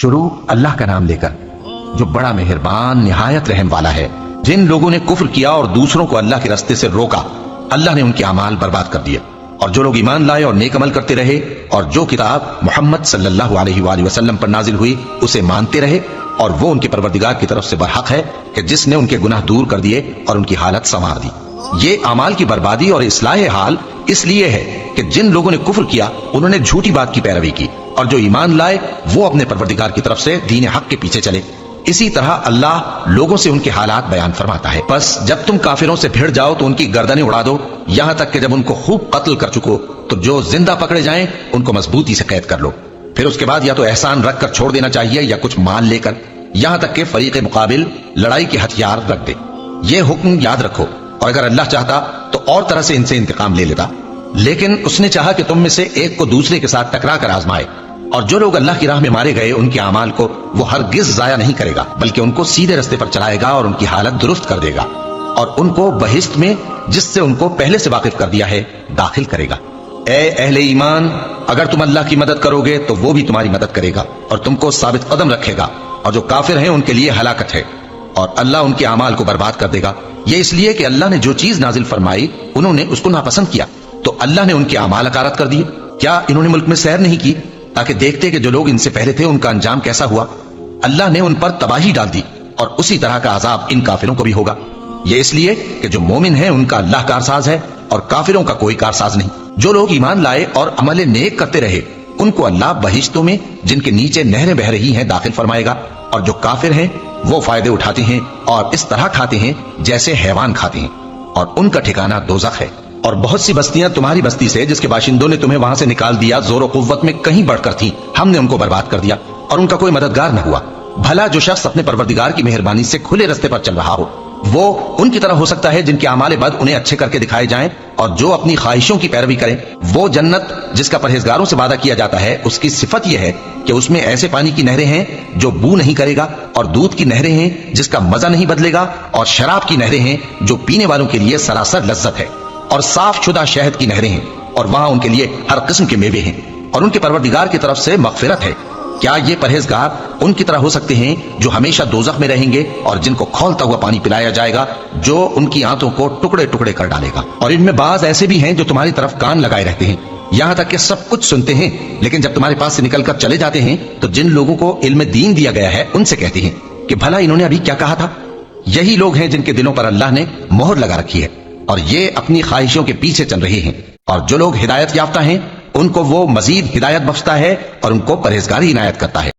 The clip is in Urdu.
شروع اللہ کا نام لے کر جو بڑا مہربان نہایت رحم والا ہے۔ جن لوگوں نے کفر کیا اور دوسروں کو اللہ کے راستے سے روکا، اللہ نے ان کے اعمال برباد کر دیے، اور جو لوگ ایمان لائے اور نیک عمل کرتے رہے اور جو کتاب محمد صلی اللہ علیہ وآلہ وسلم پر نازل ہوئی اسے مانتے رہے، اور وہ ان کے پروردگار کی طرف سے برحق ہے کہ جس نے ان کے گناہ دور کر دیے اور ان کی حالت سنوار دی۔ یہ اعمال کی بربادی اور اصلاح حال اس لیے ہے کہ جن لوگوں نے کفر کیا انہوں نے جھوٹی بات کی پیروی کی، اور جو ایمان لائے وہ اپنے پروردگار کی طرف سے دین حق کے پیچھے چلے۔ اسی طرح اللہ لوگوں سے ان کے حالات بیان فرماتا ہے۔ بس جب تم کافروں سے بھیڑ جاؤ تو ان کی گردنیں اڑا دو، یہاں تک کہ جب ان کو خوب قتل کر چکو تو جو زندہ پکڑے جائیں ان کو مضبوطی سے قید کر لو، پھر اس کے بعد یا تو احسان رکھ کر چھوڑ دینا چاہیے یا کچھ مال لے کر، یہاں تک کہ فریق مقابل لڑائی کے ہتھیار رکھ دے۔ یہ حکم یاد رکھو، اور اگر اللہ چاہتا تو اور طرح سے ان سے انتقام لے لیتا، لیکن اس نے چاہا کہ تم میں سے ایک کو دوسرے کے ساتھ ٹکرا کر آزمائے۔ اور جو لوگ اللہ کی راہ میں مارے گئے ان کے اعمال کو وہ ہرگز ضائع نہیں کرے گا، بلکہ ان کو سیدھے رستے پر چلائے گا اور ان کی حالت درست کر دے گا، اور ان کو بہشت میں جس سے ان کو پہلے سے واقف کر دیا ہے داخل کرے گا۔ اے اہل ایمان، اگر تم اللہ کی مدد کرو گے تو وہ بھی تمہاری مدد کرے گا اور تم کو ثابت قدم رکھے گا، اور جو کافر ہیں ان کے لیے ہلاکت ہے، اور اللہ ان کے اعمال کو برباد کر دے گا۔ یہ اس لیے کہ اللہ نے جو چیز نازل فرمائی انہوں نے اس کو ناپسند کیا، تو اللہ نے ان کے اعمال اکارت کر دیے۔ کیا انہوں نے ملک میں سیر نہیں کی تاکہ دیکھتے کہ جو لوگ ان سے پہلے تھے ان کا انجام کیسا ہوا؟ اللہ نے ان پر تباہی ڈال دی، اور اسی طرح کا عذاب ان کافروں کو بھی ہوگا۔ یہ اس لیے کہ جو مومن ہیں ان کا اللہ کارساز ہے اور کافروں کا کوئی کارساز نہیں۔ جو لوگ ایمان لائے اور عمل نیک کرتے رہے ان کو اللہ بہشتوں میں جن کے نیچے نہریں بہ رہی ہیں داخل فرمائے گا، اور جو کافر ہیں وہ فائدے اٹھاتے ہیں اور اس طرح کھاتے ہیں جیسے حیوان کھاتے ہیں، اور ان کا ٹھکانہ دوزخ ہے۔ اور بہت سی بستیاں تمہاری بستی سے جس کے باشندوں نے تمہیں وہاں سے نکال دیا زور و قوت میں کہیں بڑھ کر تھیں، ہم نے ان کو برباد کر دیا اور ان کا کوئی مددگار نہ ہوا۔ بھلا جو شخص اپنے پروردگار کی مہربانی سے کھلے رستے پر چل رہا ہو وہ ان کی طرح ہو سکتا ہے جن کے اعمال بد انہیں اچھے کر کے دکھائے جائیں، اور جو اپنی خواہشوں کی پیروی کریں۔ وہ جنت جس کا پرہیزگاروں سے وعدہ کیا جاتا ہے اس کی صفت یہ ہے کہ اس میں ایسے پانی کی نہریں ہیں جو بو نہیں کرے گا، اور دودھ کی نہریں ہیں جس کا مزہ نہیں بدلے گا، اور شراب کی نہریں ہیں جو پینے والوں کے لیے سراسر لذت ہے، اور صاف شدہ شہد کی نہریں ہیں، اور وہاں ان کے لیے ہر قسم کے میوے ہیں، اور ان کے پروردگار کی طرف سے مغفرت ہے۔ کیا یہ پرہیزگار ان کی طرح ہو سکتے ہیں جو ہمیشہ دوزخ میں رہیں گے اور جن کو کھولتا ہوا پانی پلایا جائے گا جو ان کی آنتوں کو ٹکڑے ٹکڑے کر ڈالے گا؟ اور ان میں بعض ایسے بھی ہیں جو تمہاری طرف کان لگائے رہتے ہیں، یہاں تک کہ سب کچھ سنتے ہیں، لیکن جب تمہارے پاس سے نکل کر چلے جاتے ہیں تو جن لوگوں کو علم دین دیا گیا ہے ان سے کہتے ہیں کہ بھلا انہوں نے ابھی کیا کہا تھا؟ یہی لوگ ہیں جن کے دلوں پر اللہ نے مہر لگا رکھی ہے اور یہ اپنی خواہشوں کے پیچھے چل رہے ہیں، اور جو لوگ ہدایت یافتہ ہیں ان کو وہ مزید ہدایت بخشتا ہے اور ان کو پرہیزگاری عنایت کرتا ہے۔